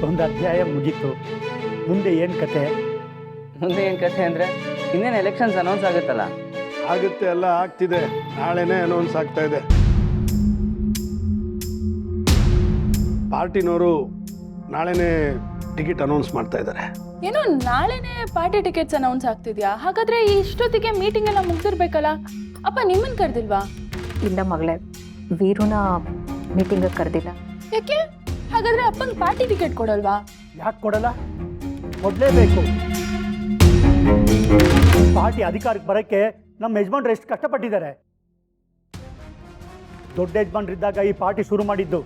ಒಂದು ಅಧ್ಯಾಯ ಮುಗೀತು. ಮುಂದೆ ಏನು ಕತೆ? ಮುಂದೆ ಏನು ಕಥೆ ಅಂದರೆ ಇನ್ನೇನು ಎಲೆಕ್ಷನ್ಸ್ ಅನೌನ್ಸ್ ಆಗುತ್ತಲ್ಲ. ಆಗುತ್ತೆ, ಎಲ್ಲ ಆಗ್ತಿದೆ. ನಾಳೆನೇ ಅನೌನ್ಸ್ ಆಗ್ತಾ ಇದೆ. ಪಾರ್ಟಿನವರು ನಾಳೆನೇ ಟಿಕೆಟ್ ಅನೌನ್ಸ್ ಮಾಡ್ತಾ ಇದ್ದಾರೆ. ಏನೋ ನಾಳೆನೇ ಪಾರ್ಟಿ ಟಿಕೆಟ್ಸ್ ಅನೌನ್ಸ್ ಆಗ್ತಿದ್ಯಾ? ಹಾಗಾದ್ರೆ ಇಷ್ಟೊತ್ತಿಗೆ ಮೀಟಿಂಗ್ ಎಲ್ಲ ಮುಗ್ದಿರ್ಬೇಕಲ್ಲ. ಅಪ್ಪ ನಿಮ್ಮನ್ನ ಕರೆದಿಲ್ವಾ? ಇಲ್ಲ ಮಗಳೇ, ವೀರುನ ಮೀಟಿಂಗ್ ಕರೆದಿಲ್ಲ. ಯಾಕೆ? ಹಾಗಾದ್ರೆ ಅಪ್ಪಂಗೆ ಪಾರ್ಟಿ ಟಿಕೆಟ್ ಕೊಡಲ್ವಾ? ಯಾಕೆ ಕೊಡಲ್ಲ? ಕೊಡಲೇಬೇಕು. ಪಾರ್ಟಿ ಅಧಿಕಾರಕ್ಕೆ ಬರೋಕ್ಕೆ ನಮ್ಮ ಯಜಮಾನ್ರು ಎಷ್ಟು ಕಷ್ಟಪಟ್ಟಿದ್ದಾರೆ. ದೊಡ್ಡ ಯಜಮಾನ್ರಿದ್ದಾಗ ಈ ಪಾರ್ಟಿ ಶುರು ಮಾಡಿದ್ದು.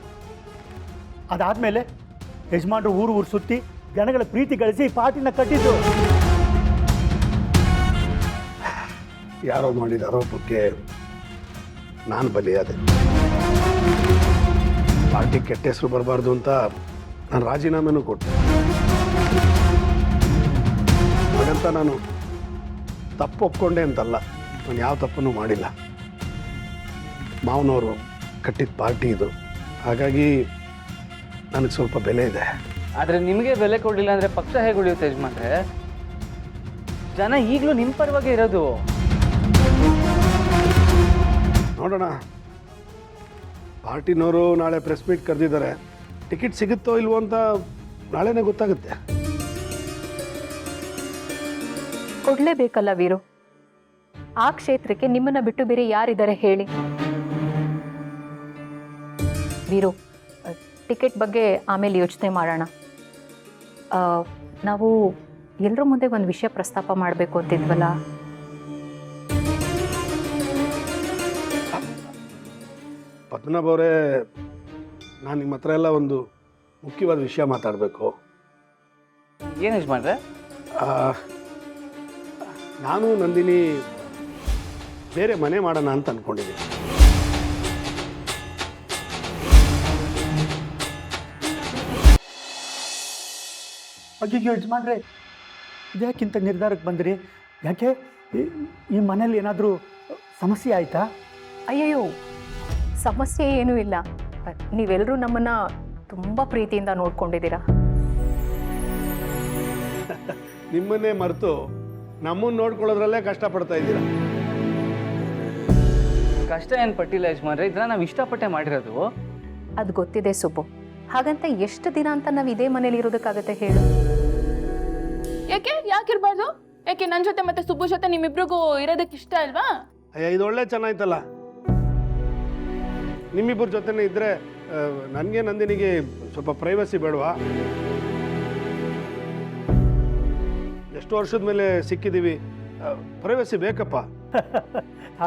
ಅದಾದಮೇಲೆ ಯಜಮಾನ್ರು ಊರು ಸುತ್ತಿ ಜನಗಳ ಪ್ರೀತಿ ಗಳಿಸಿ ಈ ಪಾರ್ಟಿನ ಕಟ್ಟಿದ್ದು. ಯಾರೋ ಮಾಡಿದ ಆರೋಪಕ್ಕೆ ನಾನು ಬಲಿಯಾದೆ. ಪಾರ್ಟಿ ಕೆಟ್ಟ ಹೆಸರು ಬರಬಾರ್ದು ಅಂತ ನಾನು ರಾಜೀನಾಮೆನೂ ಕೊಟ್ಟೆ. ಹಾಗಂತ ನಾನು ತಪ್ಪು ಒಪ್ಕೊಂಡೆ ಅಂತಲ್ಲ, ನಾನು ಯಾವ ತಪ್ಪನ್ನು ಮಾಡಿಲ್ಲ. ಮಾವನವರು ಕಟ್ಟಿದ ಪಾರ್ಟಿ ಇದು, ಹಾಗಾಗಿ ನನಗೆ ಸ್ವಲ್ಪ ಬೆಲೆ ಇದೆ. ಆದರೆ ನಿಮಗೆ ಬೆಲೆ ಕೊಡಲಿಲ್ಲ ಅಂದರೆ ಪಕ್ಷ ಹೇಗೆ ಉಳಿಯುತ್ತೆ ಯಜಮಾನ್ರೆ? ಜನ ಈಗಲೂ ನಿಮ್ಮ ಪರವಾಗಿ ಇರೋದು. ನೋಡೋಣ, ಪಾರ್ಟಿನವರು ನಾಳೆ ಪ್ರೆಸ್ ಮೀಟ್ ಕರೆದಿದ್ದಾರೆ. ಟಿಕೆಟ್ ಸಿಗುತ್ತೋ ಇಲ್ವೋ ಅಂತ ನಾಳೆನೇ ಗೊತ್ತಾಗುತ್ತೆ. ಕೊಡ್ಲೇಬೇಕಲ್ಲ ವೀರು. ಆ ಕ್ಷೇತ್ರಕ್ಕೆ ನಿಮ್ಮನ್ನ ಬಿಟ್ಟು ಬೇರೆ ಯಾರಿದ್ದಾರೆ ಹೇಳಿ? ವೀರು, ಟಿಕೆಟ್ ಬಗ್ಗೆ ಆಮೇಲೆ ಯೋಚನೆ ಮಾಡೋಣ. ನಾವು ಎಲ್ಲರ ಮುಂದೆ ಒಂದು ವಿಷಯ ಪ್ರಸ್ತಾಪ ಮಾಡಬೇಕು ಅಂತಿದ್ವಲ್ಲ. ಪದ್ಮನಾಭ ಅವರೇ, ನಾನು ನಿಮ್ಮ ಹತ್ರ ಎಲ್ಲ ಒಂದು ಮುಖ್ಯವಾದ ವಿಷಯ ಮಾತಾಡಬೇಕು. ಏನು ಯಜಮಾನ್ರೆ? ನಾನು ನಂದಿನಿ ಬೇರೆ ಮನೆ ಮಾಡೋಣ ಅಂತ ಅಂದ್ಕೊಂಡಿದ್ದೀನಿ. ಅಯ್ಯೋ ಯಜಮಾನ್ರೆ, ಇದ್ಯಾಕಿಂತ ನಿರ್ಧಾರಕ್ಕೆ ಬಂದ್ರಿ? ಯಾಕೆ ಈ ಮನೇಲಿ ಏನಾದರೂ ಸಮಸ್ಯೆ ಆಯಿತಾ? ಅಯ್ಯಯ್ಯೋ, ಸಮಸ್ಯೆ ಏನೂ ಇಲ್ಲ. ನೀವೆಲ್ಲರೂ ನಮ್ಮನ್ನು ತುಂಬ ಪ್ರೀತಿಯಿಂದ ನೋಡ್ಕೊಂಡಿದ್ದೀರಾ. ನಿಮ್ಮನ್ನೇ ಮರೆತು ನಮ್ಮನ್ನು ನೋಡ್ಕೊಳ್ಳೋದ್ರಲ್ಲೇ ಕಷ್ಟಪಡ್ತಾ ಇದ್ದೀರಾ. ಕಷ್ಟ ಏನು ಪಟ್ಟಿಲ್ಲ ಯಜಮಾನ್ರೆ, ಇದನ್ನ ನಾವು ಇಷ್ಟಪಟ್ಟೆ ಮಾಡಿರೋದು. ಅದು ಗೊತ್ತಿದೆ ಸುಬ್ಬು. ಹಾಗಂತ ಎಷ್ಟು ದಿನ ಅಂತ ನಾವು ಇದೇ ಮನೇಲಿ ಇರೋದಕ್ಕಾಗತ್ತೆ ಹೇಳು? ಯಾಕಿರ್ಬಾರ್ದು? ಯಾಕೆ ನನ್ನ ಜೊತೆ ಮತ್ತೆ ಸುಬ್ಬು ಜೊತೆ ನಿಮ್ಮಿಬ್ರಿಗೂ ಇರೋದಕ್ಕೆ ಇಷ್ಟ ಅಲ್ವಾ? ಅಯ್ಯ, ಇದು ಒಳ್ಳೆ ಚೆನ್ನಾಯ್ತಲ್ಲ. ನಿಮ್ಮಿಬ್ಬರ ಜೊತೆನೇ ಇದ್ದರೆ ನನಗೆ ನಂದಿನಿಗೆ ಸ್ವಲ್ಪ ಪ್ರೈವಸಿ ಬೇಡವಾ? ಎಷ್ಟು ವರ್ಷದ ಮೇಲೆ ಸಿಕ್ಕಿದ್ದೀವಿ, ಪ್ರೈವಸಿ ಬೇಕಪ್ಪ.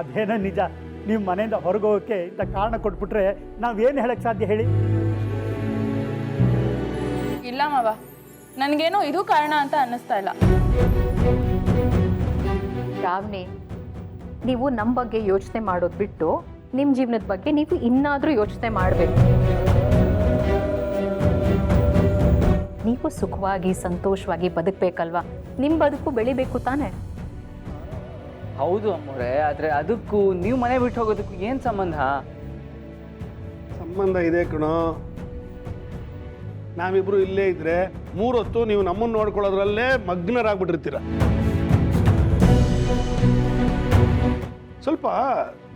ಅದೇನೋ ನಿಜ. ನೀವು ಮನೆಯಿಂದ ಹೊರಗೆ ಹೋಗೋಕ್ಕೆ ಇಂಥ ಕಾರಣ ಕೊಟ್ಬಿಟ್ರೆ ನಾವೇನು ಹೇಳಕ್ಕೆ ಸಾಧ್ಯ ಹೇಳಿ? ಇಲ್ಲ ಮಾವ, ನನಗೇನೋ ಇದು ಕಾರಣ ಅಂತ ಅನ್ನಿಸ್ತಾ ಇಲ್ಲ. ಶ್ರಾವಣಿ, ನೀವು ನಮ್ಮ ಬಗ್ಗೆ ಯೋಚನೆ ಮಾಡೋದು ಬಿಟ್ಟು ನಿಮ್ಮ ಜೀವನದ ಬಗ್ಗೆ ನೀವು ಇನ್ನಾದರೂ ಯೋಚನೆ ಮಾಡಬೇಕು. ನೀವು ಸುಖವಾಗಿ ಸಂತೋಷವಾಗಿ ಬದುಕಬೇಕಲ್ವಾ? ನಿಮ್ಮ ಬದುಕು ಬೆಳಿಬೇಕು ತಾನೆ? ಹೌದು ಅಮ್ಮೋರೆ, ಆದರೆ ಅದಕ್ಕೂ ನೀವು ಮನೆ ಬಿಟ್ಟು ಹೋಗೋದಕ್ಕೂ ಏನು ಸಂಬಂಧ? ಸಂಬಂಧ ಇದೆ ಕಣೋ. ನಾವಿಬ್ರು ಇಲ್ಲೇ ಇದ್ರೆ 3 ಹೊತ್ತು ನೀವು ನಮ್ಮನ್ನು ನೋಡ್ಕೊಳ್ಳೋದ್ರಲ್ಲೇ ಮಗ್ನರಾಗ್ಬಿಟ್ಟಿರ್ತೀರ. ಸ್ವಲ್ಪ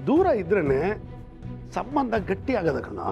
ದೂರ ಇದ್ರೇನೆ ಸಂಬಂಧ ಗಟ್ಟಿ ಆಗದ ಕಣೋ.